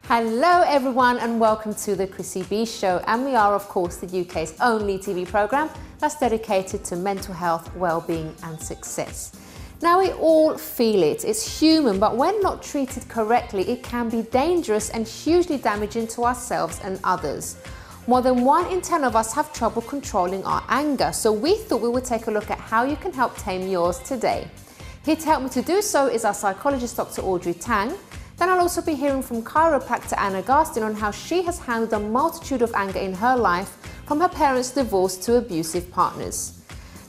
Hello everyone and welcome to the Chrissy B Show, and we are of course the UK's only TV programme that's dedicated to mental health, well-being and success. Now we all feel it, it's human, but when not treated correctly it can be dangerous and hugely damaging to ourselves and others. More than 1 in 10 of us have trouble controlling our anger, so we thought we would take a look at how you can help tame yours today. Here to help me to do so is our psychologist Dr Audrey Tang. Then I'll also be hearing from chiropractor Anna Garstin on how she has handled a multitude of anger in her life, from her parents' divorce to abusive partners.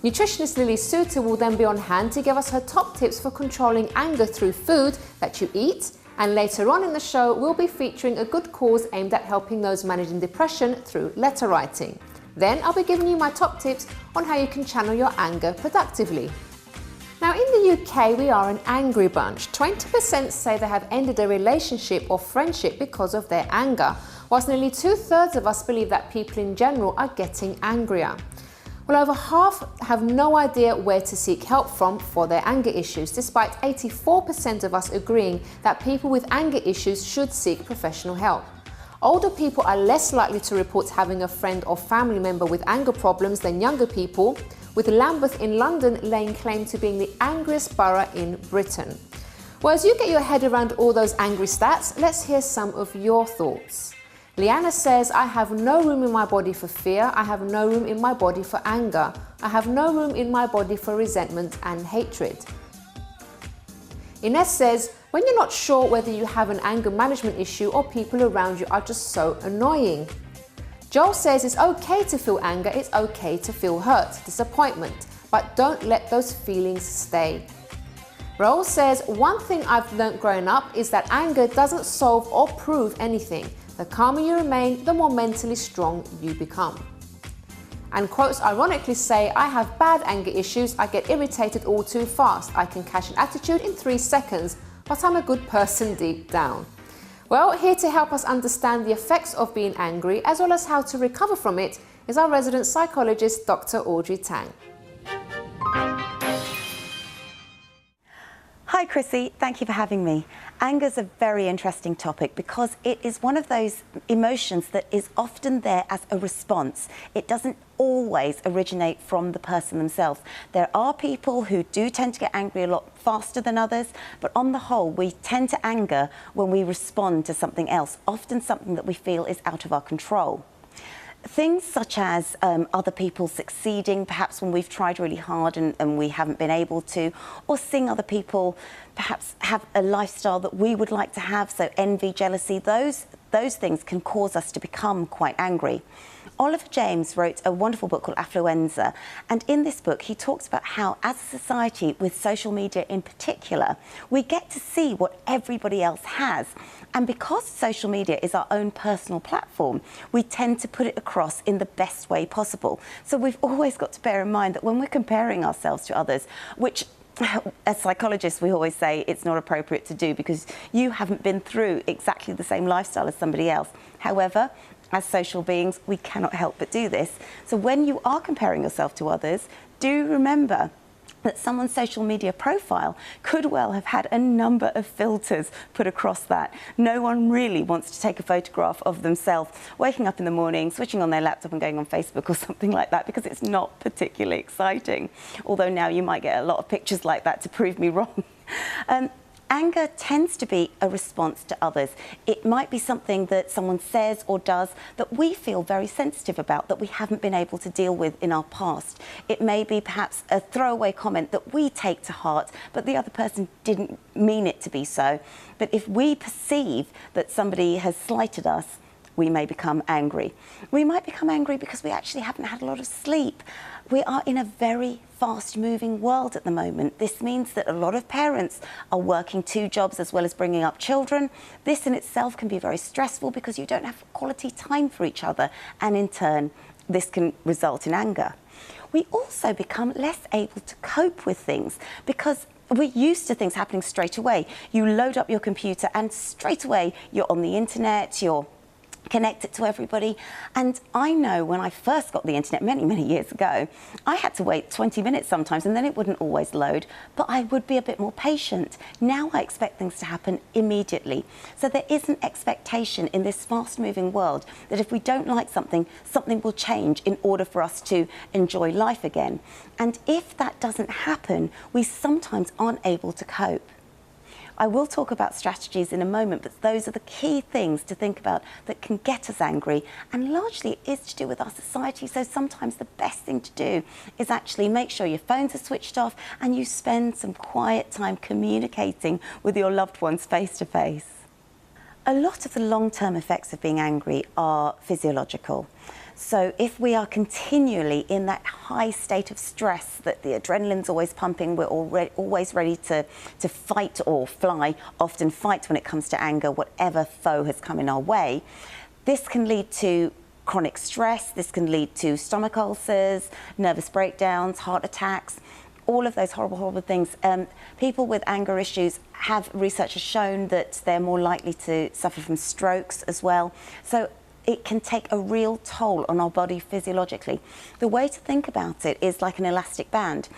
Nutritionist Lily Soutter will then be on hand to give us her top tips for controlling anger through food that you eat, and later on in the show we'll be featuring a good cause aimed at helping those managing depression through letter writing. Then I'll be giving you my top tips on how you can channel your anger productively. Now in the UK we are an angry bunch. 20% say they have ended a relationship or friendship because of their anger, whilst nearly 2/3 of us believe that people in general are getting angrier. Well, over half have no idea where to seek help from for their anger issues, despite 84% of us agreeing that people with anger issues should seek professional help. Older people are less likely to report having a friend or family member with anger problems than younger people, with Lambeth in London laying claim to being the angriest borough in Britain. Well, as you get your head around all those angry stats, let's hear some of your thoughts. Leanna says, I have no room in my body for fear, I have no room in my body for anger, I have no room in my body for resentment and hatred. Ines says, when you're not sure whether you have an anger management issue or people around you are just so annoying. Joel says it's okay to feel anger, it's okay to feel hurt, disappointment, but don't let those feelings stay. Raoul says, one thing I've learnt growing up is that anger doesn't solve or prove anything. The calmer you remain, the more mentally strong you become. And quotes ironically say, I have bad anger issues, I get irritated all too fast, I can catch an attitude in 3 seconds, but I'm a good person deep down. Well, here to help us understand the effects of being angry, as well as how to recover from it, is our resident psychologist, Dr. Audrey Tang. Hi Chrissy, thank you for having me. Anger is a very interesting topic because it is one of those emotions that is often there as a response. It doesn't always originate from the person themselves. There are people who do tend to get angry a lot faster than others, but on the whole we tend to anger when we respond to something else, often something that we feel is out of our control. Things such as other people succeeding, perhaps when we've tried really hard and we haven't been able to, or seeing other people perhaps have a lifestyle that we would like to have, so envy, jealousy, those things can cause us to become quite angry. Oliver James wrote a wonderful book called Affluenza, and in this book he talks about how as a society, with social media in particular, we get to see what everybody else has, and because social media is our own personal platform, we tend to put it across in the best way possible. So we've always got to bear in mind that when we're comparing ourselves to others, which as psychologists we always say it's not appropriate to do because you haven't been through exactly the same lifestyle as somebody else. However, as social beings, we cannot help but do this. So when you are comparing yourself to others, do remember that someone's social media profile could well have had a number of filters put across that. No one really wants to take a photograph of themselves waking up in the morning, switching on their laptop and going on Facebook or something like that, because it's not particularly exciting. Although now you might get a lot of pictures like that to prove me wrong. Anger tends to be a response to others. It might be something that someone says or does that we feel very sensitive about, that we haven't been able to deal with in our past. It may be perhaps a throwaway comment that we take to heart, but the other person didn't mean it to be so. But if we perceive that somebody has slighted us, we may become angry. We might become angry because we actually haven't had a lot of sleep. We are in a very fast-moving world at the moment. This means that a lot of parents are working 2 jobs as well as bringing up children. This in itself can be very stressful because you don't have quality time for each other, and in turn, this can result in anger. We also become less able to cope with things because we're used to things happening straight away. You load up your computer and straight away you're on the internet, you're connect it to everybody. And I know when I first got the internet many years ago, I had to wait 20 minutes sometimes, and then it wouldn't always load, but I would be a bit more patient. Now I expect things to happen immediately. So there is an expectation in this fast moving world that if we don't like something, something will change in order for us to enjoy life again. And if that doesn't happen, we sometimes aren't able to cope. I will talk about strategies in a moment, but those are the key things to think about that can get us angry, and largely it is to do with our society. So sometimes the best thing to do is actually make sure your phones are switched off and you spend some quiet time communicating with your loved ones face to face. A lot of the long-term effects of being angry are physiological. So if we are continually in that high state of stress, that the adrenaline's always pumping, we're always ready to fight or fly, often fight when it comes to anger, whatever foe has come in our way, this can lead to chronic stress, this can lead to stomach ulcers, nervous breakdowns, heart attacks, all of those horrible things. People with anger issues research has shown that they're more likely to suffer from strokes as well. So it can take a real toll on our body physiologically. The way to think about it is like an elastic band.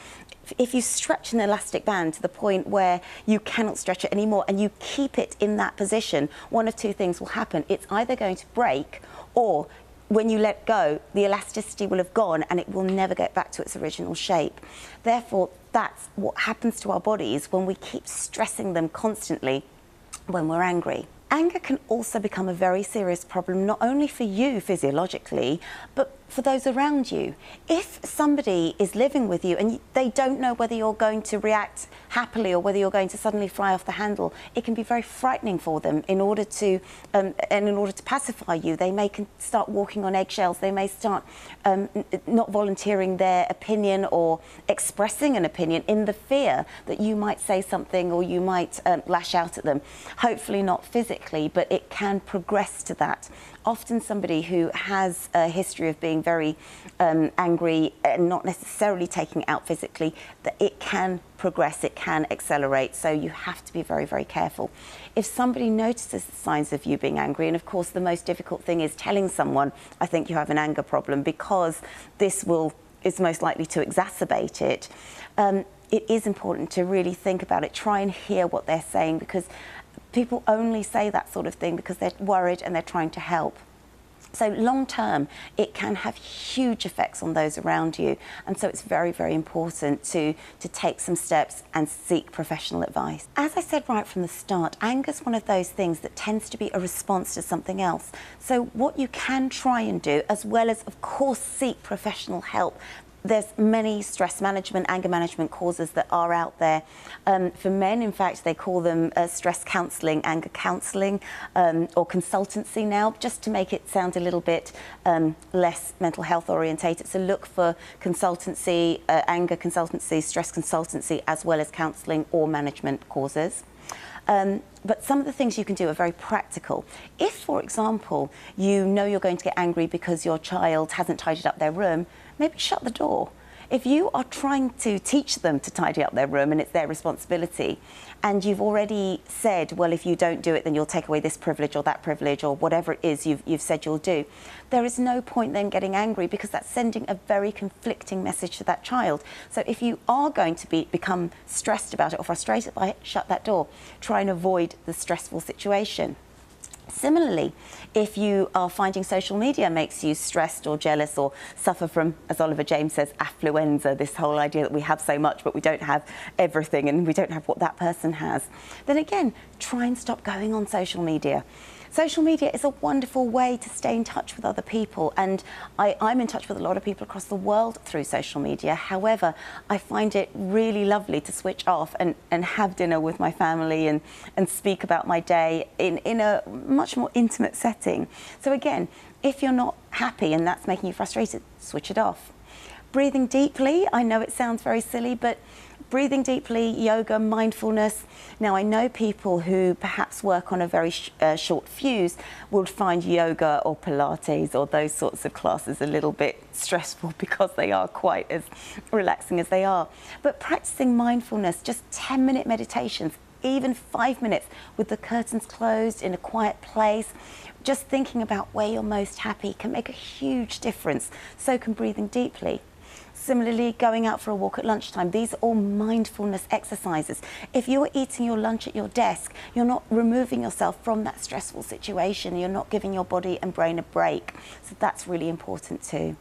If you stretch an elastic band to the point where you cannot stretch it anymore and you keep it in that position, one of two things will happen. It's either going to break, or when you let go, the elasticity will have gone and it will never get back to its original shape. Therefore, that's what happens to our bodies when we keep stressing them constantly when we're angry. Anger can also become a very serious problem, not only for you physiologically, but for those around you. If somebody is living with you and they don't know whether you're going to react happily or whether you're going to suddenly fly off the handle, it can be very frightening for them. In order to pacify you, they may start walking on eggshells. They may start not volunteering their opinion or expressing an opinion in the fear that you might say something or you might lash out at them. Hopefully not physically, but it can progress to that. Often somebody who has a history of being very angry and not necessarily taking it out physically, that it can progress, it can accelerate, so you have to be very careful. If somebody notices the signs of you being angry, and of course the most difficult thing is telling someone, I think you have an anger problem, because this is most likely to exacerbate it, it is important to really think about it, try and hear what they're saying, because people only say that sort of thing because they're worried and they're trying to help. So long term, it can have huge effects on those around you. And so it's very important to take some steps and seek professional advice. As I said right from the start, anger is one of those things that tends to be a response to something else. So what you can try and do, as well as, of course, seek professional help. There's many stress management, anger management courses that are out there. For men, in fact, they call them stress counselling, anger counselling, or consultancy now, just to make it sound a little bit less mental health orientated. So look for consultancy, anger consultancy, stress consultancy, as well as counselling or management courses. But some of the things you can do are very practical. If, for example, you know you're going to get angry because your child hasn't tidied up their room, maybe shut the door. If you are trying to teach them to tidy up their room and it's their responsibility, and you've already said, well, if you don't do it, then you'll take away this privilege or that privilege or whatever it is you've said you'll do, there is no point then getting angry, because that's sending a very conflicting message to that child. So if you are going to become stressed about it or frustrated by it, shut that door. Try and avoid the stressful situation. Similarly, if you are finding social media makes you stressed or jealous or suffer from, as Oliver James says, affluenza, this whole idea that we have so much but we don't have everything and we don't have what that person has, then again, try and stop going on social media. Social media is a wonderful way to stay in touch with other people, and I'm in touch with a lot of people across the world through social media. However, I find it really lovely to switch off and have dinner with my family and speak about my day in a much more intimate setting. So again, if you're not happy and that's making you frustrated, switch it off. Breathing deeply, I know it sounds very silly, but breathing deeply, yoga, mindfulness. Now, I know people who perhaps work on a very short fuse would find yoga or Pilates or those sorts of classes a little bit stressful because they are quite as relaxing as they are. But practicing mindfulness, just 10-minute meditations, even 5 minutes with the curtains closed in a quiet place, just thinking about where you're most happy can make a huge difference. So can breathing deeply. Similarly, going out for a walk at lunchtime. These are all mindfulness exercises. If you're eating your lunch at your desk, you're not removing yourself from that stressful situation. You're not giving your body and brain a break. So that's really important too.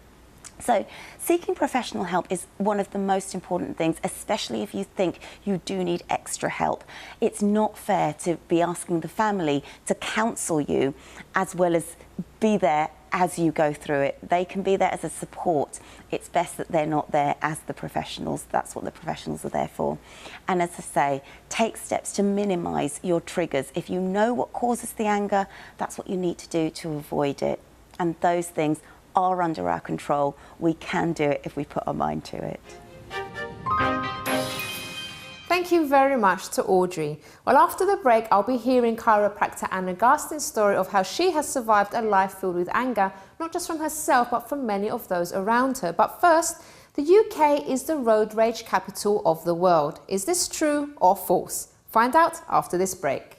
So seeking professional help is one of the most important things, especially if you think you do need extra help. It's not fair to be asking the family to counsel you as well as be there as you go through it. They can be there as a support. It's best that they're not there as the professionals. That's what the professionals are there for. And as I say, take steps to minimize your triggers. If you know what causes the anger, that's what you need to do to avoid it. And those things are under our control. We can do it if we put our mind to it. Thank you very much to Audrey. Well, after the break, I'll be hearing chiropractor Anna Garstin's story of how she has survived a life filled with anger, not just from herself, but from many of those around her. But first, the UK is the road rage capital of the world. Is this true or false? Find out after this break.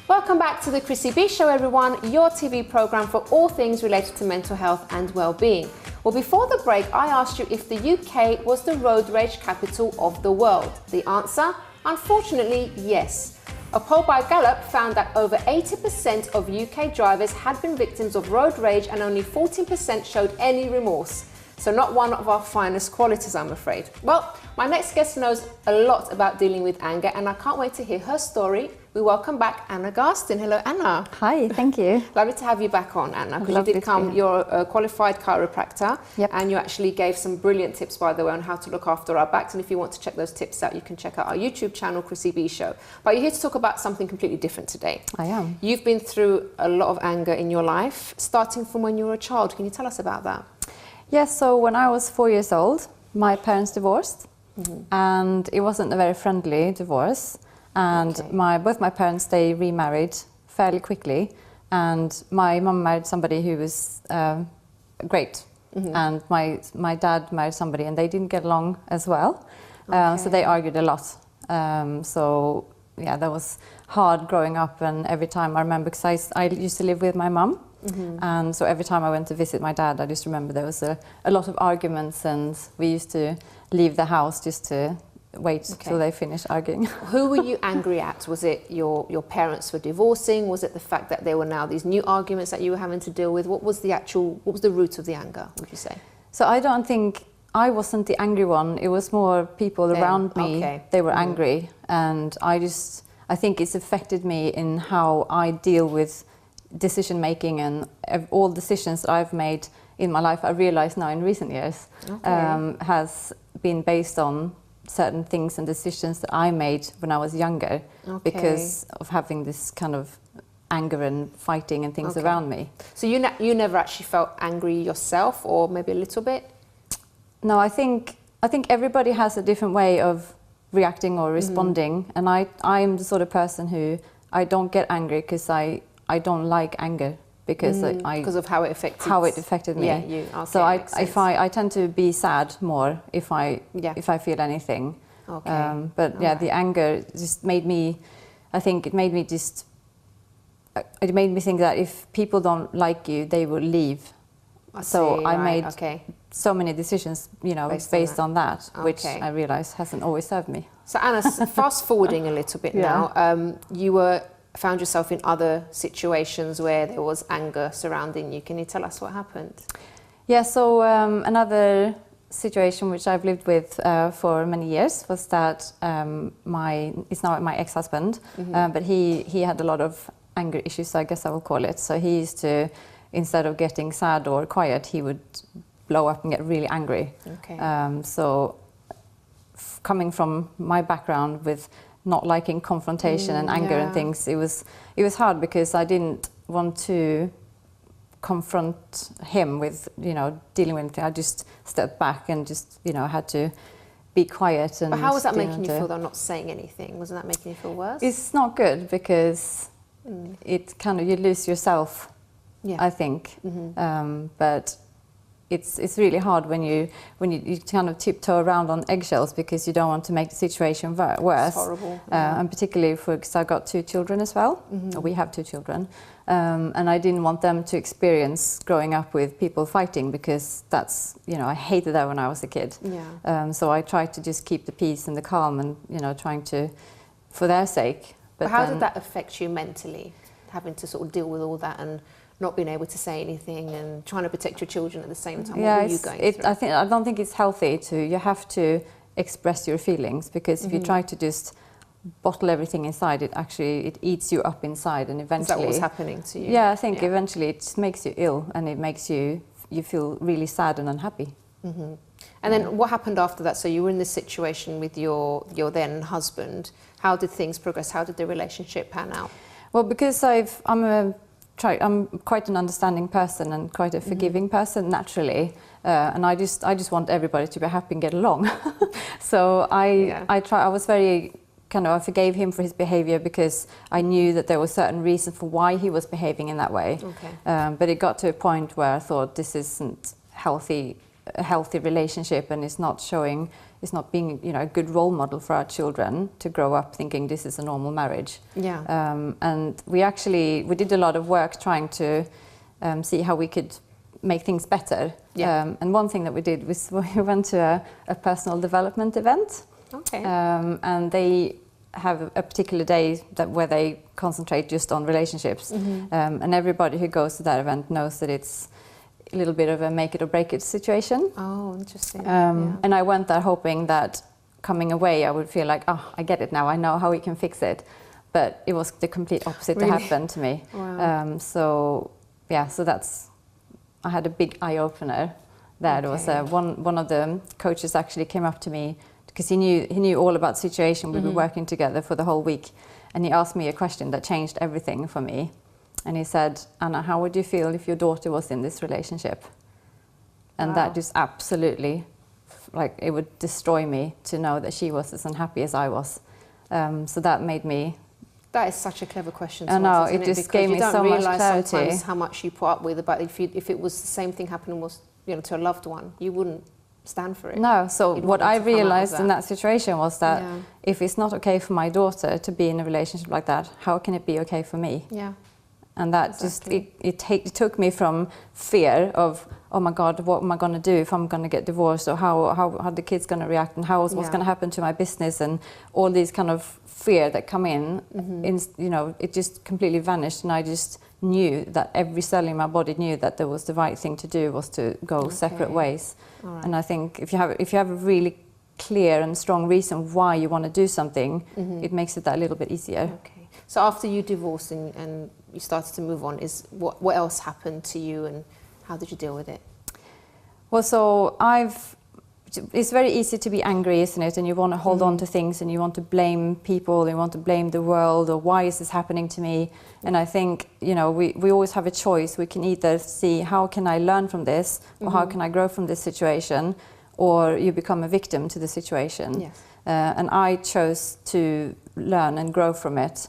Welcome back to the Chrissy B Show, everyone, your TV program for all things related to mental health and well-being. Well, before the break, I asked you if the UK was the road rage capital of the world. The answer, unfortunately, yes. A poll by Gallup found that over 80% of UK drivers had been victims of road rage and only 14% showed any remorse. So not one of our finest qualities, I'm afraid. Well, my next guest knows a lot about dealing with anger and I can't wait to hear her story. We welcome back Anna Garstin. Hello, Anna. Hi, thank you. Lovely to have you back on, Anna, because you did come, you're a qualified chiropractor. Yep. And you actually gave some brilliant tips, by the way, on how to look after our backs. And if you want to check those tips out, you can check out our YouTube channel, Chrissy B Show. But you're here to talk about something completely different today. I am. You've been through a lot of anger in your life, starting from when you were a child. Can you tell us about that? Yes, so when I was 4 years old, my parents divorced, and it wasn't a very friendly divorce. And both my parents, they remarried fairly quickly, and my mum married somebody who was great, and my dad married somebody, and they didn't get along as well, so they argued a lot. So yeah, that was hard growing up, and every time I remember, because I used to live with my mum. And so every time I went to visit my dad, I just remember there was a lot of arguments, and we used to leave the house just to wait till they finished arguing. Who were you angry at? Was it your parents were divorcing? Was it the fact that there were now these new arguments that you were having to deal with? What was the root of the anger, would you say? So I don't think I wasn't the angry one. It was more people around me. They were angry, and I think it's affected me in how I deal with decision making, and all decisions that I've made in my life, I realize now in recent years, has been based on certain things and decisions that I made when I was younger, because of having this kind of anger and fighting and things around me. So you never actually felt angry yourself, or maybe a little bit? No, I think everybody has a different way of reacting or responding, and I'm the sort of person who I don't get angry because I don't like anger, because of how it affected me. Yeah, so I tend to be sad more if I feel anything. But the anger just made me. I think it made me think that if people don't like you, they will leave. I made so many decisions, based on that, which I realize hasn't always served me. So Anna, fast forwarding a little bit now, you found yourself in other situations where there was anger surrounding you. Can you tell us what happened? Yeah, so another situation which I've lived with for many years was that it's now my ex-husband, but he had a lot of anger issues, I guess I will call it. So he used to, instead of getting sad or quiet, he would blow up and get really angry. So coming from my background with not liking confrontation and anger and things, it was hard, because I didn't want to confront him with dealing with anything. I just stepped back and just had to be quiet. And but how was that making you feel, though, not saying anything? Wasn't that making you feel worse? It's not good, because it kind of, you lose yourself Yeah. I think. But it's really hard when you kind of tiptoe around on eggshells because you don't want to make the situation worse. It's horrible. And particularly because I got 2 children as well. We have 2 children. And I didn't want them to experience growing up with people fighting because that's, I hated that when I was a kid. Yeah. So I tried to just keep the peace and the calm and, trying to, for their sake. But how did that affect you mentally, having to sort of deal with all that and not being able to say anything and trying to protect your children at the same time? Yeah, what were you going through? I don't think it's healthy you have to express your feelings because if you try to just bottle everything inside, it eats you up inside and eventually... Is that what was happening to you? Yeah, I think eventually it just makes you ill and it makes you feel really sad and unhappy. And then what happened after that? So you were in this situation with your then husband. How did things progress? How did the relationship pan out? Well, because I'm quite an understanding person and quite a forgiving person naturally, and I just want everybody to be happy and get along. So I was very I forgave him for his behavior because I knew that there was certain reason for why he was behaving in that way. Okay. But it got to a point where I thought this isn't a healthy relationship, and it's not being a good role model for our children to grow up thinking this is a normal marriage. Yeah. And we did a lot of work trying to see how we could make things better. Yeah. And one thing that we did was we went to a personal development event. Okay. And they have a particular day where they concentrate just on relationships. And everybody who goes to that event knows that it's a little bit of a make it or break it situation. Oh, interesting. And I went there hoping that coming away I would feel like, I get it now, I know how we can fix it. But it was the complete opposite to happen to me. Wow. So I had a big eye-opener there. There was one of the coaches actually came up to me because he knew all about the situation. We were working together for the whole week, and he asked me a question that changed everything for me. And he said, Anna, how would you feel if your daughter was in this relationship? And that just absolutely, it would destroy me to know that she was as unhappy as I was. So that made me... That is such a clever question to I know, ask, isn't it just gave me so much clarity. You don't realise sometimes how much you put up with, but if it was the same thing happening to a loved one, you wouldn't stand for it. No, so what I realised in that situation was that Yeah. if it's not okay for my daughter to be in a relationship like that, how can it be okay for me? Yeah. And that Exactly. it took me from fear of, oh my God, what am I going to do if I'm going to get divorced, or how the kids going to react, and what's going to happen to my business, and all these kind of fear that come in, it just completely vanished, and I just knew that every cell in my body knew that there was the right thing to do was to go separate ways. All right. And I think if you have a really clear and strong reason why you want to do something, it makes it that little bit easier. Okay. So after you divorced and you started to move on, what else happened to you, and how did you deal with it? Well, so it's very easy to be angry, isn't it? And you want to hold on to things, and you want to blame people, and you want to blame the world, or why is this happening to me? And I think, we always have a choice. We can either see how can I learn from this, or how can I grow from this situation, or you become a victim to the situation. Yes. And I chose to learn and grow from it,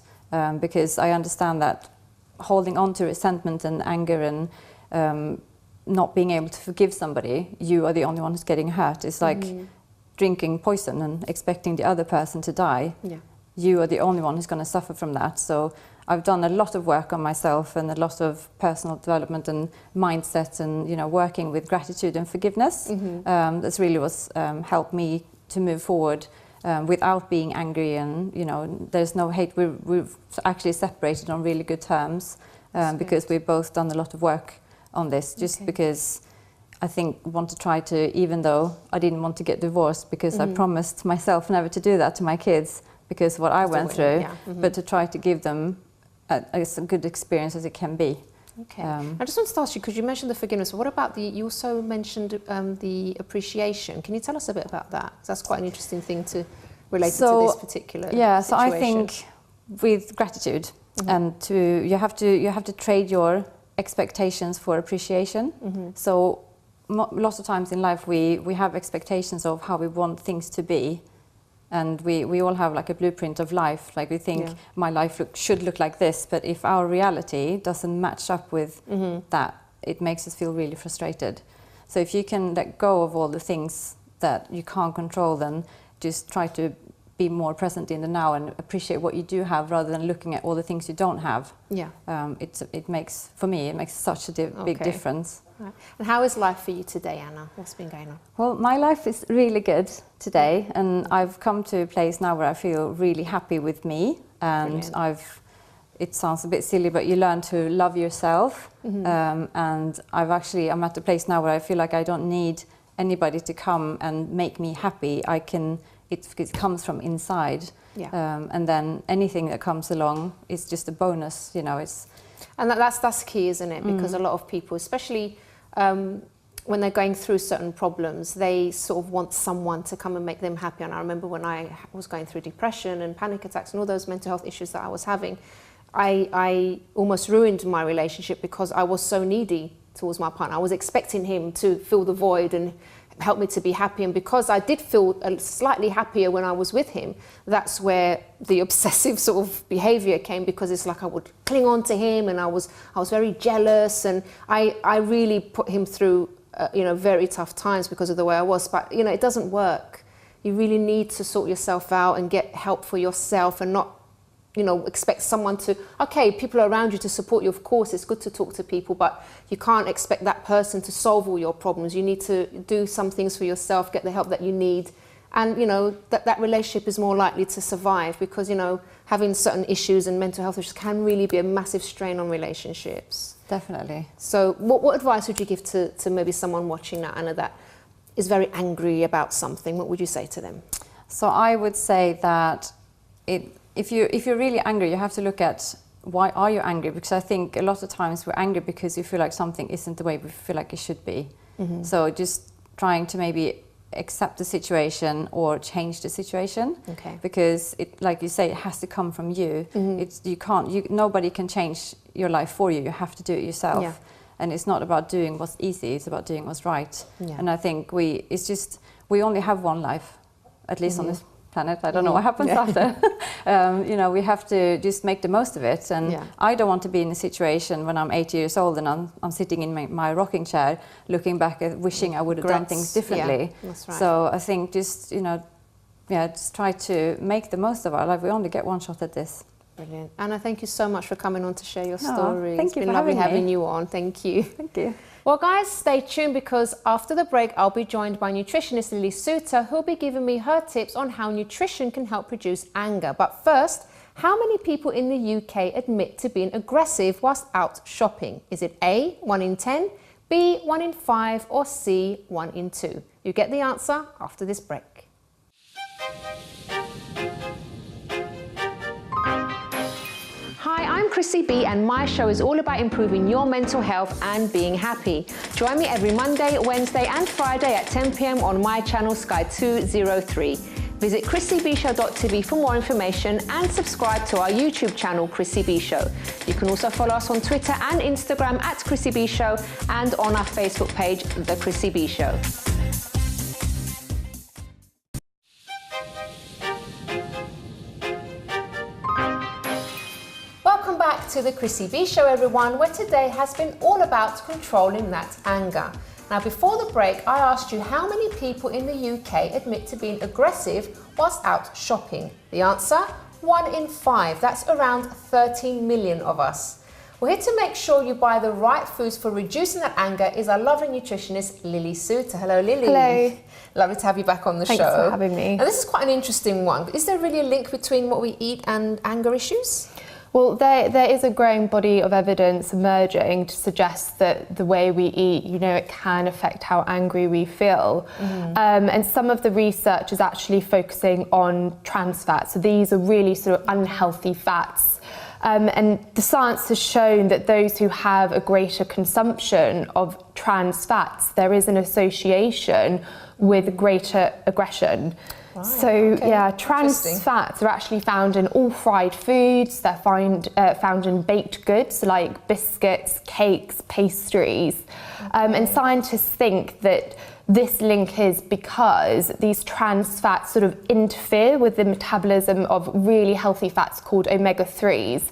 because I understand that holding on to resentment and anger and not being able to forgive somebody, you are the only one who's getting hurt. It's like drinking poison and expecting the other person to die. Yeah. You are the only one who's going to suffer from that. So I've done a lot of work on myself and a lot of personal development and mindset, and working with gratitude and forgiveness. That's really what's helped me to move forward without being angry, and there's no hate. We've actually separated on really good terms because we've both done a lot of work on this, just because I think want to try to, even though I didn't want to get divorced, because I promised myself never to do that to my kids because of what I went through, but to try to give them as good experience as it can be. Okay. I just want to ask you, because you mentioned the forgiveness, what about you also mentioned the appreciation. Can you tell us a bit about that? 'Cause that's quite an interesting thing to relate to this particular situation. So I think with gratitude, and you have to trade your expectations for appreciation. So lots of times in life we have expectations of how we want things to be, And we all have like a blueprint of life. Like we think my life should look like this, but if our reality doesn't match up with that, it makes us feel really frustrated. So if you can let go of all the things that you can't control, then just try to be more present in the now and appreciate what you do have rather than looking at all the things you don't have. Yeah. It makes, for me, it makes such a big difference. Right. And how is life for you today, Anna? What's been going on? Well, my life is really good today, and I've come to a place now where I feel really happy with me, and Brilliant. it sounds a bit silly, but you learn to love yourself, and I'm at a place now where I feel like I don't need anybody to come and make me happy. It comes from inside, and then anything that comes along is just a bonus, you know. And that's key, isn't it? Because a lot of people, especially when they're going through certain problems, they sort of want someone to come and make them happy. And I remember when I was going through depression and panic attacks and all those mental health issues that I was having, I almost ruined my relationship because I was so needy towards my partner. I was expecting him to fill the void and help me to be happy, and because I did feel slightly happier when I was with him, that's where the obsessive sort of behavior came, because it's like I would cling on to him, and I was very jealous, and I really put him through very tough times because of the way I was. But it doesn't work. You really need to sort yourself out and get help for yourself, and not expect someone to, people around you to support you. Of course, it's good to talk to people, but you can't expect that person to solve all your problems. You need to do some things for yourself, get the help that you need. And, that relationship is more likely to survive, because, having certain issues and mental health issues can really be a massive strain on relationships. Definitely. So what advice would you give to maybe someone watching now, Anna, that is very angry about something? What would you say to them? So I would say that if you're really angry, you have to look at why are you angry, because I think a lot of times we're angry because we feel like something isn't the way we feel like it should be. So just trying to maybe accept the situation or change the situation, because like you say, it has to come from you. Nobody can change your life for you. You have to do it yourself. And it's not about doing what's easy, it's about doing what's right. And I think we only have one life, at least on this planet. I don't know what happens after. We have to just make the most of it. And I don't want to be in a situation when I'm 80 years old and I'm sitting in my rocking chair, looking back at wishing I would have done things differently. That's right. So I think just try to make the most of our life. We only get one shot at this. Brilliant. Anna, thank you so much for coming on to share your story. Thank you. It's been lovely having you on. Thank you. Thank you. Well, guys, stay tuned, because after the break, I'll be joined by nutritionist Lily Soutter, who'll be giving me her tips on how nutrition can help reduce anger. But first, how many people in the UK admit to being aggressive whilst out shopping? Is it A, 1 in 10, B, 1 in 5, or C, 1 in 2? You get the answer after this break. Hi, I'm Chrissy B, and my show is all about improving your mental health and being happy. Join me every Monday, Wednesday and Friday at 10 p.m. on my channel Sky 203. Visit chrissybshow.tv for more information and subscribe to our YouTube channel Chrissy B Show. You can also follow us on Twitter and Instagram at Chrissy B Show, and on our Facebook page, The Chrissy B Show. Welcome back to the Chrissy B Show, everyone, where today has been all about controlling that anger. Now, before the break, I asked you how many people in the UK admit to being aggressive whilst out shopping. The answer, 1 in 5. That's around 13 million of us. We're here to make sure you buy the right foods for reducing that anger is our lovely nutritionist, Lily Soutter. Hello, Lily. Hello. Lovely to have you back on the show. Thanks for having me. Now, this is quite an interesting one. Is there really a link between what we eat and anger issues? Well, there is a growing body of evidence emerging to suggest that the way we eat, it can affect how angry we feel. And some of the research is actually focusing on trans fats. So these are really sort of unhealthy fats. And the science has shown that those who have a greater consumption of trans fats, there is an association with greater aggression. Right, so trans fats are actually found in all fried foods. They're found in baked goods like biscuits, cakes, pastries. And scientists think that this link is because these trans fats sort of interfere with the metabolism of really healthy fats called omega-3s.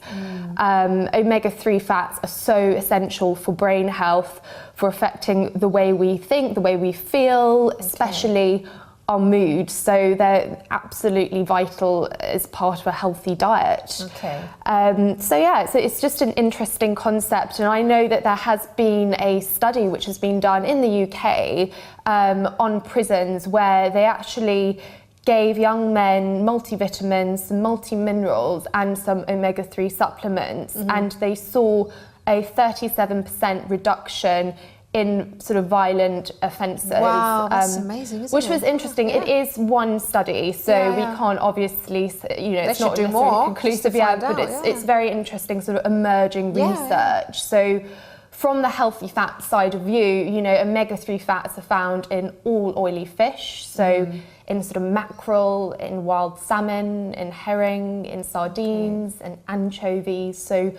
Omega-3 fats are so essential for brain health, for affecting the way we think, the way we feel, especially our mood. So they're absolutely vital as part of a healthy diet. So it's just an interesting concept, and I know that there has been a study which has been done in the UK on prisons where they actually gave young men multivitamins, some multi-minerals and some omega-3 supplements, and they saw a 37% reduction in sort of violent offences. Wow, that's amazing, isn't which it? was interesting. It is one study, so we can't obviously, it's not do necessarily more conclusive just to find but out, it's very interesting sort of emerging research. So from the healthy fat side of view, omega-3 fats are found in all oily fish, so in sort of mackerel, in wild salmon, in herring, in sardines, and anchovies. So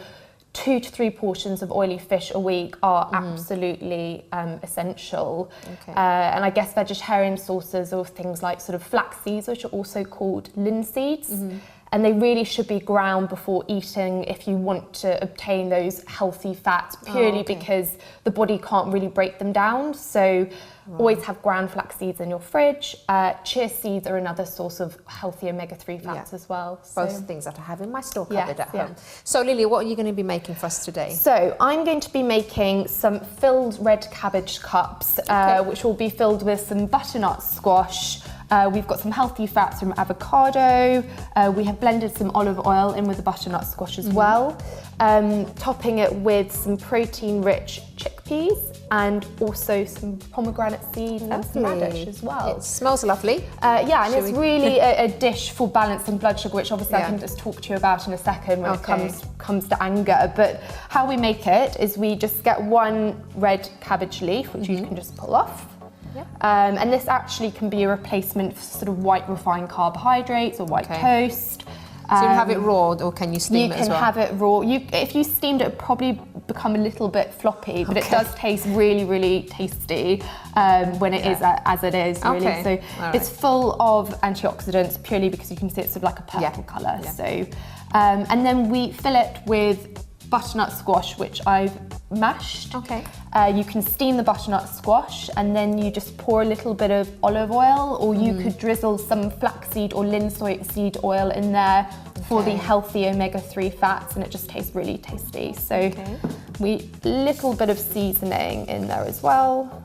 2 to 3 portions of oily fish a week are absolutely essential. And I guess vegetarian sources are things like sort of flax seeds, which are also called linseeds. And they really should be ground before eating if you want to obtain those healthy fats, purely because the body can't really break them down. So always have ground flax seeds in your fridge. Chia seeds are another source of healthy omega-3 fats as well. So. Both things that I have in my store cupboard at home. So Lily, what are you going to be making for us today? So I'm going to be making some filled red cabbage cups, which will be filled with some butternut squash. We've got some healthy fats from avocado. We have blended some olive oil in with the butternut squash as well. Topping it with some protein-rich chickpeas and also some pomegranate seeds and some radish as well. It smells lovely. And it's really a dish for balancing blood sugar, which obviously I can just talk to you about in a second when it comes to anger. But how we make it is we just get one red cabbage leaf, which you can just pull off. And this actually can be a replacement for sort of white refined carbohydrates or white toast. So you have it raw, or can you steam it as well? You can have it raw. If you steamed it, it'd probably become a little bit floppy, but it does taste really, really tasty when it is as it is, really. So it's full of antioxidants purely because you can see it's sort of like a purple colour. So, and then we fill it with butternut squash, which I've mashed. You can steam the butternut squash and then you just pour a little bit of olive oil, or you could drizzle some flaxseed or linseed oil in there for the healthy omega-3 fats, and it just tastes really tasty. So we little bit of seasoning in there as well,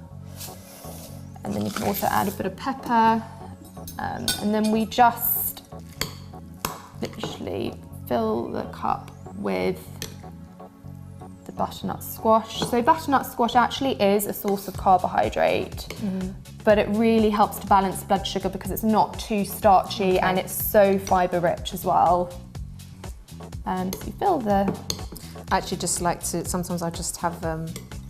and then you can also add a bit of pepper, and then we just literally fill the cup with the butternut squash. So butternut squash actually is a source of carbohydrate, but it really helps to balance blood sugar because it's not too starchy and it's so fibre rich as well. And so you fill the... I actually just like to, sometimes I just have,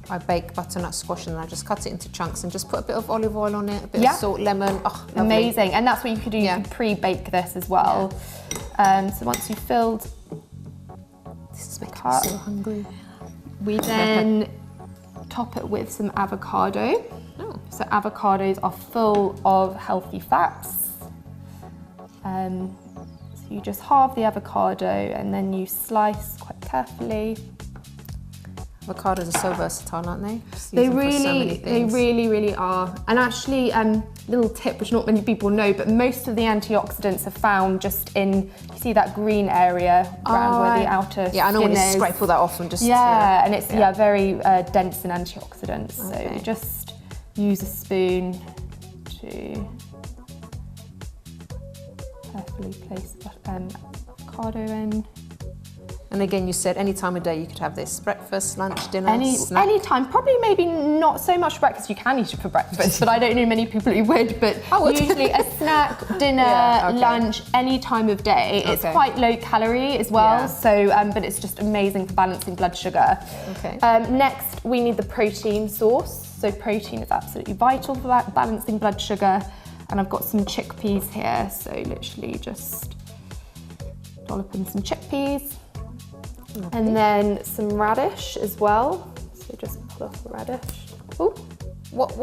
I bake butternut squash and I just cut it into chunks and just put a bit of olive oil on it, a bit of salt, lemon. Oh, lovely. Amazing. And that's what you could do, you can pre-bake this as well. So once you've filled this is making me so hungry. We then top it with some avocado. So avocados are full of healthy fats. So you just halve the avocado and then you slice quite carefully. Avocados are so versatile, aren't they? They really are. And actually, little tip which not many people know, but most of the antioxidants are found just in, you see that green area around where the outer I know when you skin is. scrape all that off and just... and it's very dense in antioxidants. So you just use a spoon to carefully place avocado in. And again, you said any time of day you could have this: breakfast, lunch, dinner, snack. Any time. Probably maybe not so much breakfast. You can eat it for breakfast, but I don't know many people who would. But usually a snack, dinner, lunch, any time of day. It's quite low calorie as well. So, but it's just amazing for balancing blood sugar. Next, we need the protein source. So protein is absolutely vital for that, balancing blood sugar. And I've got some chickpeas here. So literally just dollop in some chickpeas. And then some radish as well. So just pull off the radish. Ooh. What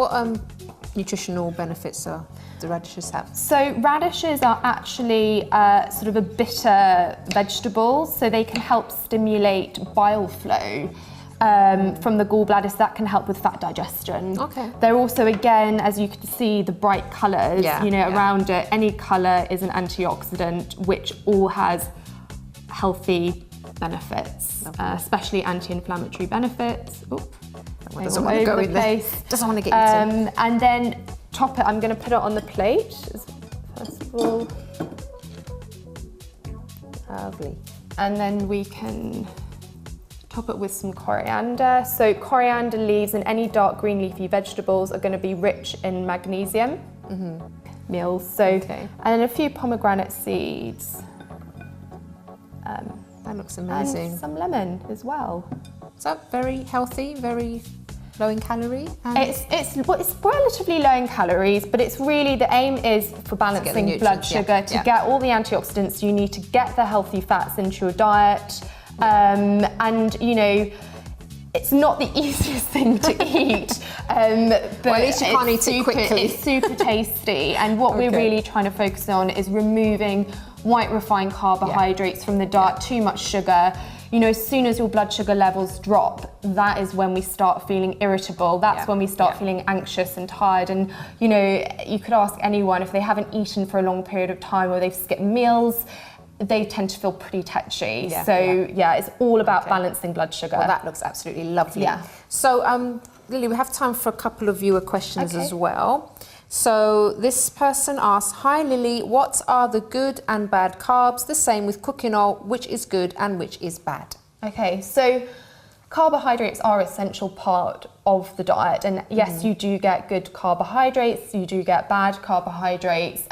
nutritional benefits the radishes have? So radishes are actually sort of a bitter vegetable, so they can help stimulate bile flow from the gallbladder, so that can help with fat digestion. Okay. They're also, again, as you can see, the bright colours, around it. Any colour is an antioxidant, which all has healthy benefits, especially anti-inflammatory benefits. Doesn't want to go in there. Doesn't want to get eaten. And then top it. I'm going to put it on the plate first of all. Lovely. And then we can top it with some coriander. So coriander leaves and any dark green leafy vegetables are going to be rich in magnesium meals. So and then a few pomegranate seeds. That looks amazing. And some lemon as well. Is that very healthy, very low in calorie? It's relatively low in calories, but it's really, the aim is for balancing blood sugar, to get all the antioxidants you need to get the healthy fats into your diet. And, you know, it's not the easiest thing to eat, but well, at least you can't eat it quickly. It's super tasty, and what we're really trying to focus on is removing white refined carbohydrates from the diet, too much sugar. You know, as soon as your blood sugar levels drop, that is when we start feeling irritable. That's when we start feeling anxious and tired. And, you know, you could ask anyone if they haven't eaten for a long period of time or they've skipped meals, they tend to feel pretty tetchy. It's all about balancing blood sugar. Well, that looks absolutely lovely. So, Lily, we have time for a couple of viewer questions as well. So this person asks, hi Lily, what are the good and bad carbs? The same with cooking oil, which is good and which is bad? Okay, so carbohydrates are an essential part of the diet, and yes, you do get good carbohydrates, you do get bad carbohydrates.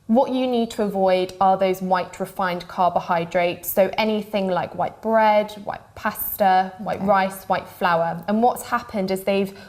What you need to avoid are those white refined carbohydrates, so anything like white bread, white pasta, white rice, white flour. And what's happened is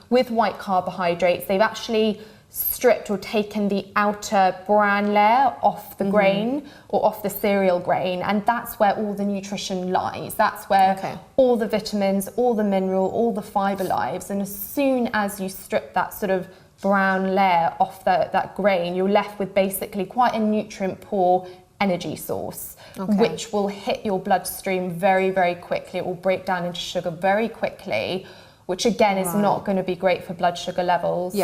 with white carbohydrates, they've actually stripped or taken the outer bran layer off the grain or off the cereal grain, and that's where all the nutrition lies. That's where all the vitamins, all the mineral, all the fibre lies. And as soon as you strip that sort of brown layer off that grain, you're left with basically quite a nutrient poor energy source, which will hit your bloodstream very, very quickly. It will break down into sugar very quickly, which again is not going to be great for blood sugar levels.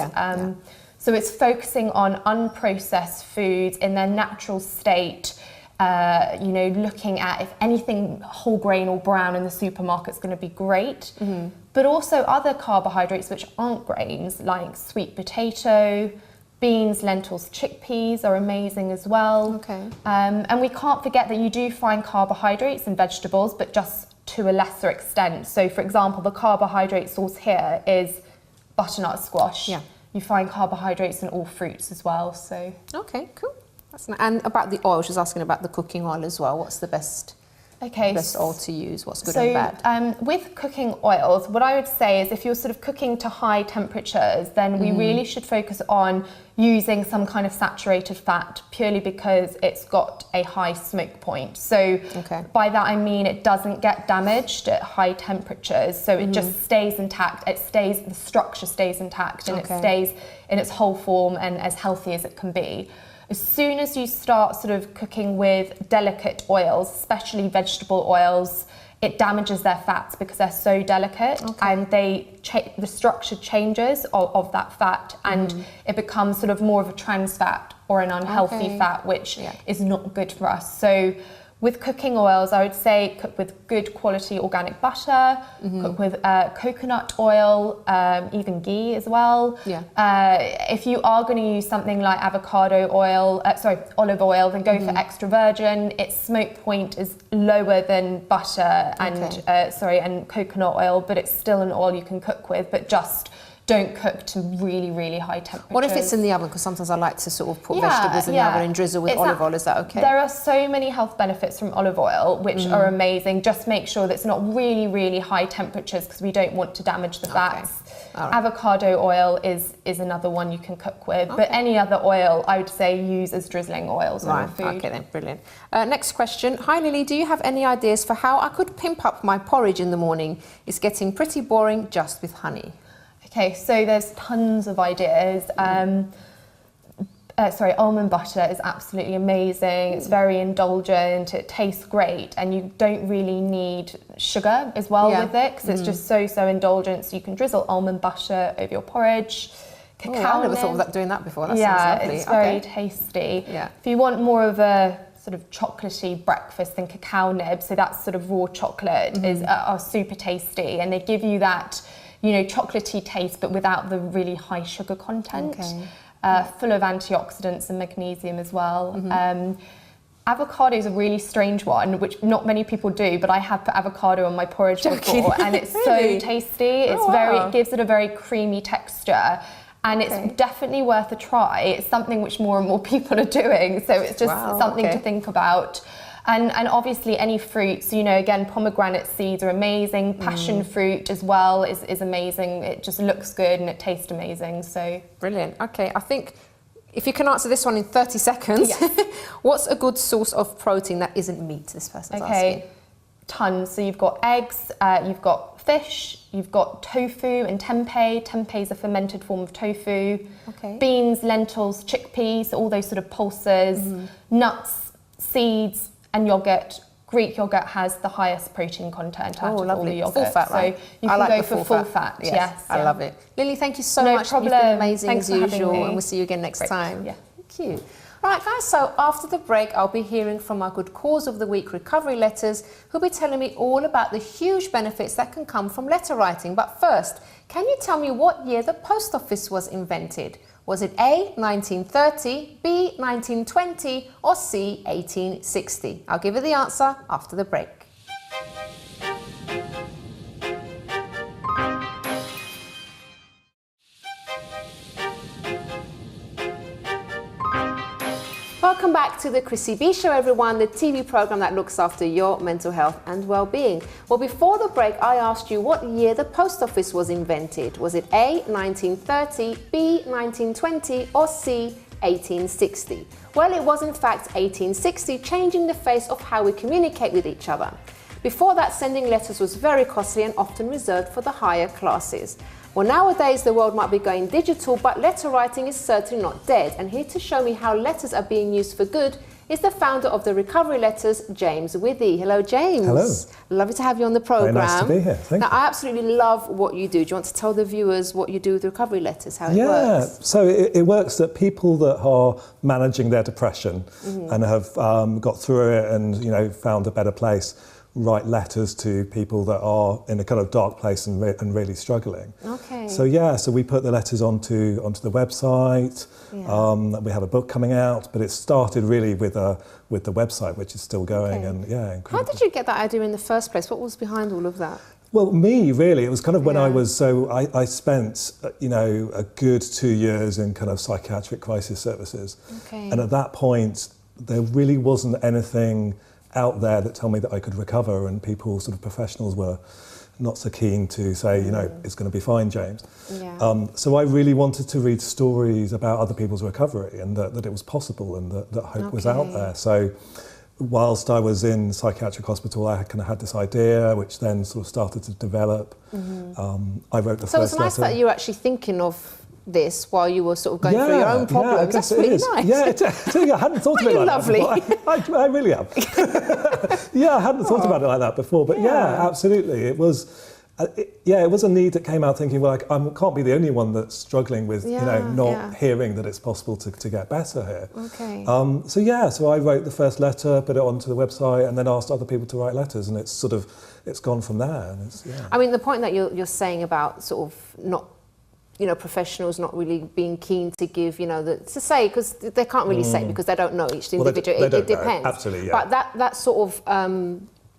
So it's focusing on unprocessed foods in their natural state, you know, looking at if anything whole grain or brown in the supermarket is going to be great, but also other carbohydrates which aren't grains, like sweet potato, beans, lentils, chickpeas are amazing as well. And we can't forget that you do find carbohydrates in vegetables, but just to a lesser extent. So for example, the carbohydrate source here is butternut squash. You find carbohydrates in all fruits as well. So cool. That's nice. And about the oil, she's asking about the cooking oil as well. What's the best oil to use? What's good and bad? With cooking oils, what I would say is if you're sort of cooking to high temperatures, then we really should focus on using some kind of saturated fat, purely because it's got a high smoke point. So by that I mean it doesn't get damaged at high temperatures, so it just stays intact. The structure stays intact, and it stays in its whole form and as healthy as it can be. As soon as you start sort of cooking with delicate oils, especially vegetable oils, it damages their fats because they're so delicate, and the structure changes of that fat, and it becomes sort of more of a trans fat or an unhealthy fat, which is not good for us. So with cooking oils, I would say cook with good quality organic butter, cook with coconut oil, even ghee as well. If you are going to use something like olive oil, then go for extra virgin. Its smoke point is lower than butter and coconut oil, but it's still an oil you can cook with, but just don't cook to really, really high temperatures. What if it's in the oven? Because sometimes I like to sort of put vegetables in the oven and drizzle with olive oil. Is that okay? There are so many health benefits from olive oil, which are amazing. Just make sure that it's not really, really high temperatures, because we don't want to damage the fats. Avocado oil is another one you can cook with, but any other oil, I would say use as drizzling oils on your food. Okay then, brilliant. Next question. Hi Lily, do you have any ideas for how I could pimp up my porridge in the morning? It's getting pretty boring just with honey. Okay, so there's tons of ideas. Almond butter is absolutely amazing. It's very indulgent, it tastes great, and you don't really need sugar as well with it, because it's just so indulgent. So you can drizzle almond butter over your porridge. Cacao I never thought of doing that before. That sounds lovely. It's very tasty. Yeah. If you want more of a sort of chocolatey breakfast, then cacao nibs, so that's sort of raw chocolate, are super tasty, and they give you that, chocolatey taste, but without the really high sugar content. Okay. Full of antioxidants and magnesium as well. Avocado is a really strange one, which not many people do, but I have put avocado on my porridge before, and it's Really? so tasty. It's it gives it a very creamy texture, and it's definitely worth a try. It's something which more and more people are doing, so it's just something to think about. And obviously any fruits, again, pomegranate seeds are amazing. Passion fruit as well is amazing. It just looks good and it tastes amazing. So brilliant. Okay, I think if you can answer this one in 30 seconds, what's a good source of protein that isn't meat? This person's asking. Tons. So you've got eggs, you've got fish, you've got tofu and tempeh. Tempeh is a fermented form of tofu. Okay. Beans, lentils, chickpeas, all those sort of pulses, nuts, seeds, and yogurt. Greek yogurt has the highest protein content out of all the yogurt. Full fat, right? So you can go for full fat. Yes, I love it. Lily, thank you so no much. problem. You've been amazing Thanks as for having usual, me. and we'll see you again next time. Yeah. Thank you. Right, guys, so after the break, I'll be hearing from our Good Cause of the Week recovery letters, who'll be telling me all about the huge benefits that can come from letter writing. But first, can you tell me what year the post office was invented? Was it A, 1930, B, 1920, or C, 1860? I'll give you the answer after the break. Welcome back to the Chrissy B Show, everyone, the TV program that looks after your mental health and well-being. Well, before the break, I asked you what year the post office was invented. Was it A, 1930, B, 1920, or C, 1860? Well, it was in fact 1860, changing the face of how we communicate with each other. Before that, sending letters was very costly and often reserved for the higher classes. Well, nowadays the world might be going digital, but letter writing is certainly not dead. And here to show me how letters are being used for good is the founder of the Recovery Letters, James Withy. Hello, James. Hello. Lovely to have you on the programme. Very nice to be here. Thank you. I absolutely love what you do. Do you want to tell the viewers what you do with Recovery Letters, how it works? So it works that people that are managing their depression and have got through it and found a better place write letters to people that are in a kind of dark place and really struggling. Okay. So we put the letters onto the website. We have a book coming out, but it started really with the website, which is still going. And incredible. How did you get that idea in the first place? What was behind all of that? Well, me, really, it was kind of when I spent, a good 2 years in kind of psychiatric crisis services. Okay. And at that point, there really wasn't anything out there that told me that I could recover, and people, sort of professionals, were not so keen to say, it's going to be fine, James. Yeah. So I really wanted to read stories about other people's recovery and that it was possible and that hope was out there. So whilst I was in psychiatric hospital, I kind of had this idea, which then sort of started to develop. I wrote the first letter. So it's nice that you were actually thinking of this while you were sort of going through your own problems. That's really nice. Yeah, I hadn't thought of it like lovely. that before. I really have. I hadn't thought about it like that before, but absolutely. It was a need that came out thinking, well, I can't be the only one that's struggling with, not hearing that it's possible to get better here. Okay. So I wrote the first letter, put it onto the website, and then asked other people to write letters, and it's gone from there. And I mean, the point that you're saying about sort of not, professionals not really being keen to give, to say, because they can't really say because they don't know each individual. They it depends. Know. Absolutely, yeah. But that sort of,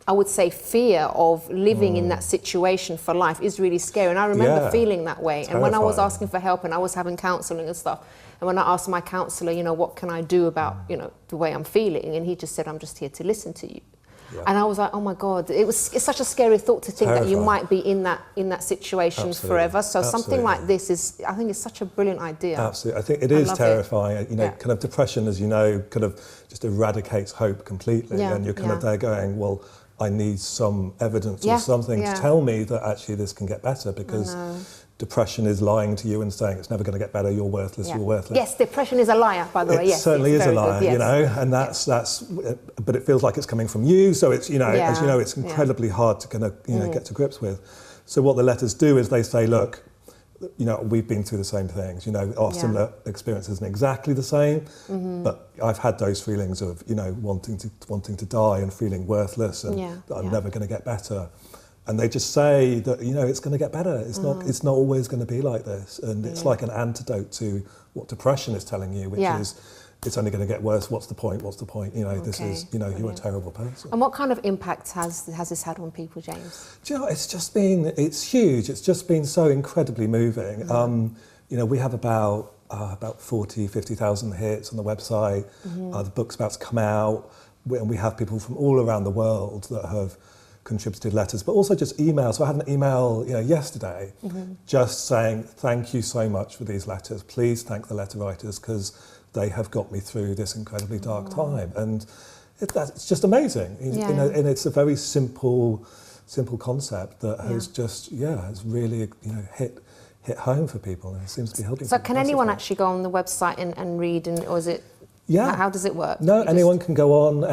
I would say, fear of living in that situation for life is really scary. And I remember feeling that way. And when I was asking for help and I was having counselling and stuff, and when I asked my counsellor, what can I do about, the way I'm feeling? And he just said, I'm just here to listen to you. Yeah. And I was like, oh my God, it's such a scary thought to think that you might be in that situation forever. So something like this I think it's such a brilliant idea. Absolutely. I think it is terrifying. Kind of depression, as you know, kind of just eradicates hope completely. And you're kind of there going, well, I need some evidence or something to tell me that actually this can get better, because depression is lying to you and saying it's never going to get better, you're worthless, you're worthless. Yes, depression is a liar, by the way. Yes, it certainly is a liar, good, yes. you know, and that's, but it feels like it's coming from you, so it's, you know, as you know, it's incredibly hard to kind of, you know, get to grips with. So what the letters do is they say, look, you know, we've been through the same things, you know, our similar experience isn't exactly the same, but I've had those feelings of, you know, wanting to die and feeling worthless and that I'm never going to get better. And they just say that, you know, it's going to get better. It's not always going to be like this. And it's like an antidote to what depression is telling you, which is it's only going to get worse. What's the point? What's the point? You know, this is, you know, you're a terrible person. And what kind of impact has this had on people, James? Do you know, it's huge. It's just been so incredibly moving. You know, we have about 40, 50,000 hits on the website. The book's about to come out. And we have people from all around the world that have contributed letters, but also just emails. So I had an email, you know, yesterday, just saying, thank you so much for these letters. Please thank the letter writers because they have got me through this incredibly dark time. And it's just amazing. You know, and it's a very simple concept that has just, has really, you know, hit home for people, and it seems to be helping. So can anyone actually go on the website and read, or is it? Yeah. How does it work? No, anyone can go on,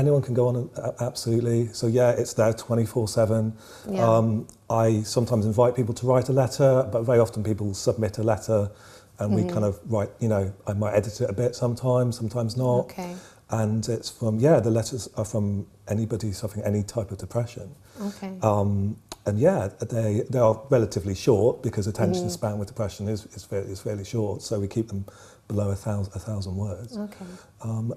absolutely. So it's there 24/7. I sometimes invite people to write a letter, but very often people submit a letter and we kind of write, you know, I might edit it a bit sometimes not. Okay. And it's from, the letters are from anybody suffering any type of depression. Okay. And they are relatively short because attention span with depression is fairly short, so we keep them below 1,000 words. Okay.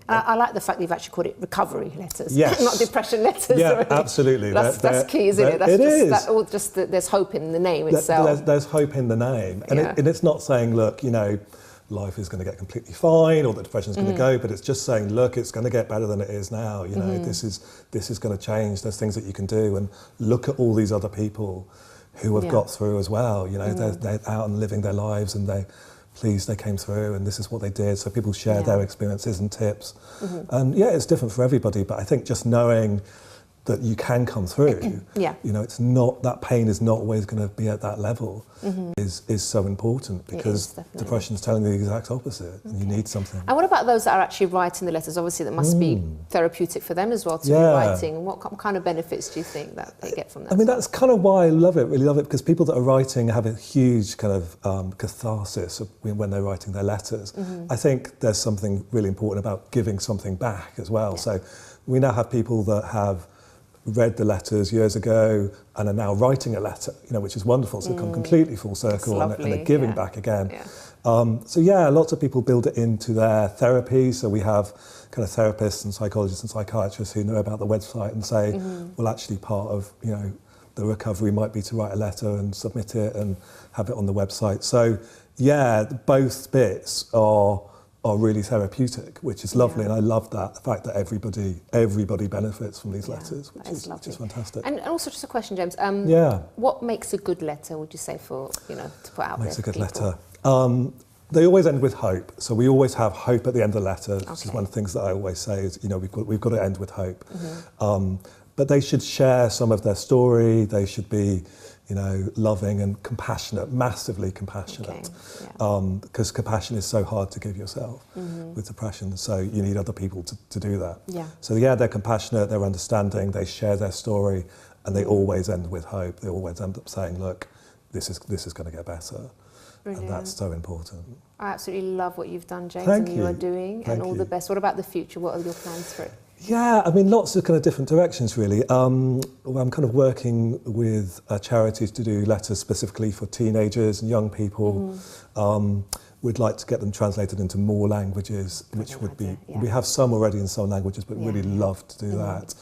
I like the fact that you've actually called it recovery letters, yes. not depression letters. Yeah, absolutely. That's key, isn't it? That's there's hope in the name itself. There's hope in the name, and it's not saying, look, you know, life is going to get completely fine or the depression is going to go, but it's just saying, look, it's going to get better than it is now. You know, this is going to change. There's things that you can do, and look at all these other people who have got through as well. You know, they're out and living their lives, and they came through, and this is what they did. So people share their experiences and tips, and it's different for everybody. But I think just knowing that you can come through, you know, it's not, that pain is not always going to be at that level, is so important, because depression is telling you the exact opposite, and you need something. And what about those that are actually writing the letters? Obviously, that must be therapeutic for them as well to be writing. And what kind of benefits do you think that they get from that? I mean, that's kind of why I really love it, because people that are writing have a huge kind of catharsis when they're writing their letters. I think there's something really important about giving something back as well. So we now have people that have read the letters years ago and are now writing a letter, you know, which is wonderful. So come completely full circle, and they're giving back again. So lots of people build it into their therapy. So we have kind of therapists and psychologists and psychiatrists who know about the website and say, well, actually part of, you know, the recovery might be to write a letter and submit it and have it on the website. So both bits are really therapeutic, which is lovely, and I love that, the fact that everybody benefits from these letters, which is fantastic. And also just a question, James, what makes a good letter, would you say, for, you know, to put out there? Makes a good letter. They always end with hope, so we always have hope at the end of the letter, which is one of the things that I always say is, you know, we've got to end with hope. But they should share some of their story, they should be, you know, loving and compassionate, massively compassionate, because compassion is so hard to give yourself with depression, so you need other people to do that. So they're compassionate, they're understanding, they share their story, and they always end with hope. They always end up saying, look, this is going to get better. Brilliant. And that's so important. I absolutely love what you've done, James, and you are doing, and all the best. What about the future? What are your plans for it? Yeah, I mean, lots of kind of different directions, really. I'm kind of working with charities to do letters specifically for teenagers and young people. We'd like to get them translated into more languages, which would be, we have some already in some languages, but really love to do that.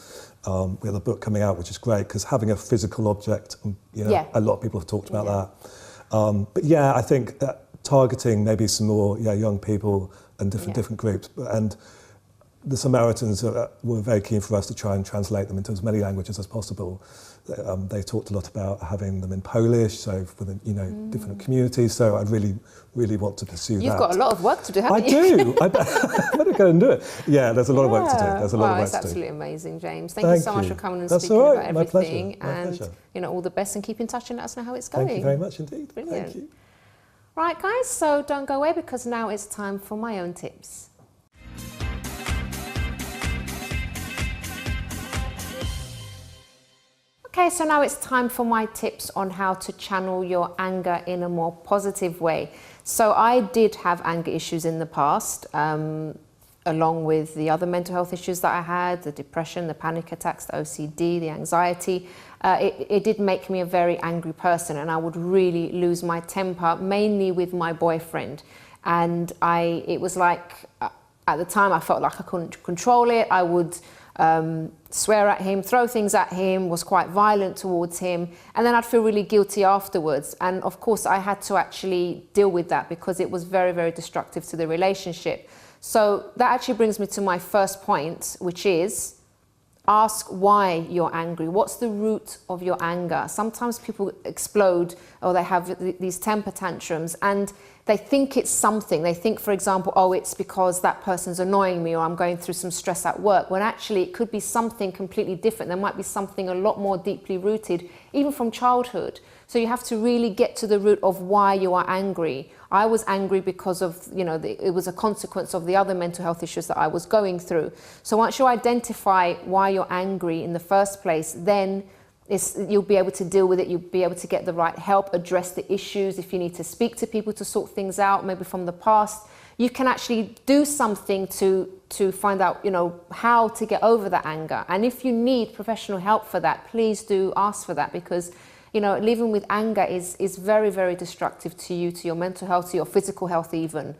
We have a book coming out, which is great, because having a physical object, you know, a lot of people have talked about that. But I think targeting maybe some more young people and different groups. And the Samaritans were very keen for us to try and translate them into as many languages as possible. They talked a lot about having them in Polish, so for the different communities. So I really want to pursue that. You've got a lot of work to do, haven't you? I do. I better go and do it. Yeah, there's a lot of work to do. There's a lot of work to do. It's absolutely amazing, James. Thank you so much for coming and speaking about everything. My pleasure. And all the best, and keep in touch and let us know how it's going. Thank you very much indeed. Brilliant. Thank you. Right, guys, so don't go away because now it's time for my own tips. Okay, so now it's time for my tips on how to channel your anger in a more positive way. So I did have anger issues in the past, along with the other mental health issues that I had, the depression, the panic attacks, the OCD, the anxiety. It did make me a very angry person, and I would really lose my temper, mainly with my boyfriend. And it was like, at the time I felt like I couldn't control it. I would swear at him, throw things at him, was quite violent towards him, and then I'd feel really guilty afterwards. And of course I had to actually deal with that because it was very, very destructive to the relationship. So that actually brings me to my first point, which is ask why you're angry. What's the root of your anger? Sometimes people explode or they have these temper tantrums and they think it's something. They think, for example, oh, it's because that person's annoying me or I'm going through some stress at work, when actually it could be something completely different. There might be something a lot more deeply rooted, even from childhood. So you have to really get to the root of why you are angry. I was angry because of, it was a consequence of the other mental health issues that I was going through. So once you identify why you're angry in the first place, then you'll be able to deal with it. You'll be able to get the right help, address the issues. If you need to speak to people to sort things out, maybe from the past, you can actually do something to find out, how to get over that anger. And if you need professional help for that, please do ask for that, because living with anger is very, very destructive to you, to your mental health, to your physical health even.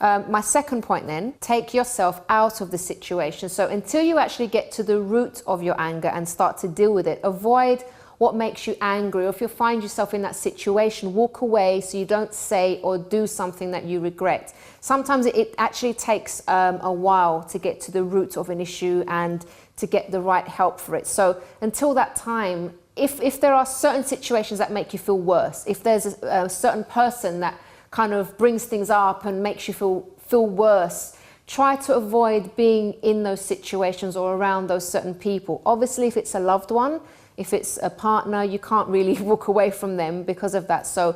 My second point then, take yourself out of the situation. So until you actually get to the root of your anger and start to deal with it, avoid what makes you angry. Or if you find yourself in that situation, walk away so you don't say or do something that you regret. Sometimes it actually takes a while to get to the root of an issue and to get the right help for it. So until that time, if there are certain situations that make you feel worse, if there's a certain person that kind of brings things up and makes you feel worse, try to avoid being in those situations or around those certain people. Obviously, if it's a loved one, if it's a partner, you can't really walk away from them because of that. So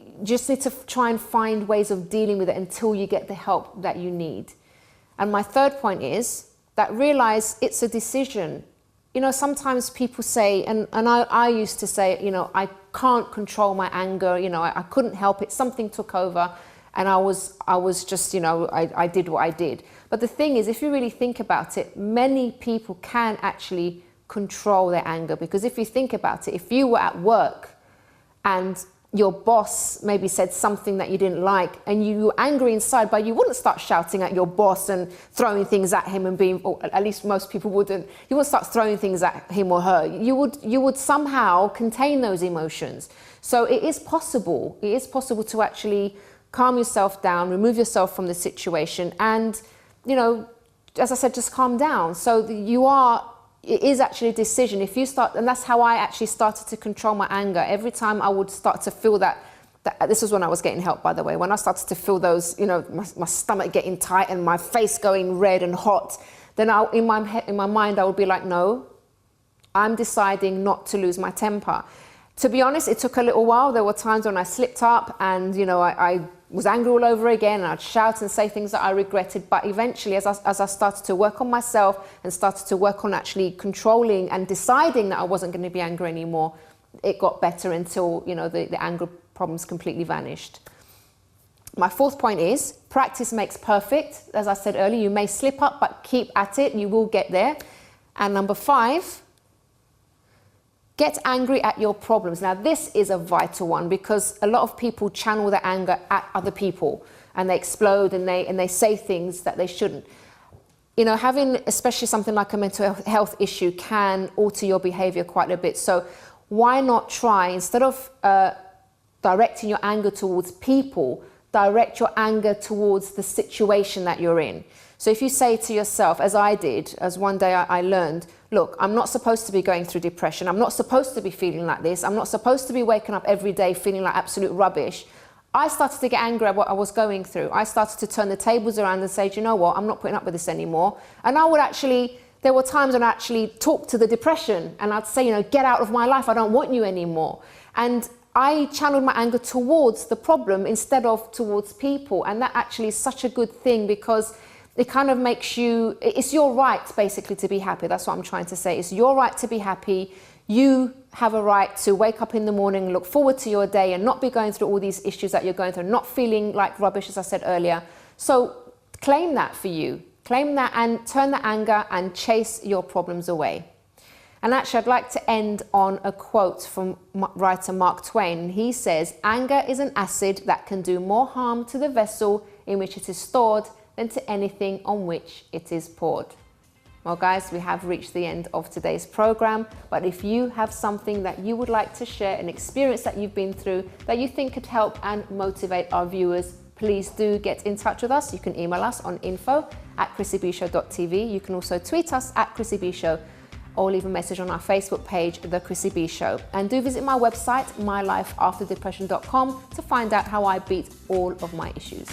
you just need to try and find ways of dealing with it until you get the help that you need. And my third point is that realize it's a decision. Sometimes people say, and I used to say, I can't control my anger, I couldn't help it, something took over, and I was just, I did what I did. But the thing is, if you really think about it, many people can actually control their anger, because if you think about it, if you were at work and your boss maybe said something that you didn't like and you were angry inside, but you wouldn't start shouting at your boss and throwing things at him and being, or at least most people wouldn't, you wouldn't start throwing things at him or her. You would somehow contain those emotions. So it is possible to actually calm yourself down, remove yourself from the situation and, as I said, just calm down. So it is actually a decision. If you start, and that's how I actually started to control my anger. Every time I would start to feel that this was when I was getting help, by the way, when I started to feel those, my stomach getting tight and my face going red and hot, then in my mind, I would be like, no, I'm deciding not to lose my temper. To be honest, it took a little while. There were times when I slipped up and, I was angry all over again, and I'd shout and say things that I regretted. But eventually, as I started to work on myself and started to work on actually controlling and deciding that I wasn't going to be angry anymore, it got better until, the anger problems completely vanished. My fourth point is practice makes perfect. As I said earlier, you may slip up, but keep at it. You will get there. And number 5, get angry at your problems. Now, this is a vital one because a lot of people channel their anger at other people and they explode and they say things that they shouldn't. Having especially something like a mental health issue can alter your behavior quite a bit. So why not try, instead of directing your anger towards people, direct your anger towards the situation that you're in. So if you say to yourself, as I did, as one day I learned, look, I'm not supposed to be going through depression. I'm not supposed to be feeling like this. I'm not supposed to be waking up every day feeling like absolute rubbish. I started to get angry at what I was going through. I started to turn the tables around and say, do you know what? I'm not putting up with this anymore. And there were times when I actually talked to the depression and I'd say, get out of my life. I don't want you anymore. And I channeled my anger towards the problem instead of towards people. And that actually is such a good thing, because it kind of makes you, it's your right basically to be happy. That's what I'm trying to say. It's your right to be happy. You have a right to wake up in the morning, look forward to your day, and not be going through all these issues that you're going through, not feeling like rubbish, as I said earlier. So claim that for you. Claim that and turn the anger and chase your problems away. And actually, I'd like to end on a quote from writer Mark Twain. He says, "Anger is an acid that can do more harm to the vessel in which it is stored than to anything on which it is poured." Well, guys, we have reached the end of today's program. But if you have something that you would like to share, an experience that you've been through that you think could help and motivate our viewers, please do get in touch with us. You can email us on info@chrissybshow.tv. You can also tweet us at Chrissy B Show, or leave a message on our Facebook page, The Chrissy B Show. And do visit my website, mylifeafterdepression.com, to find out how I beat all of my issues.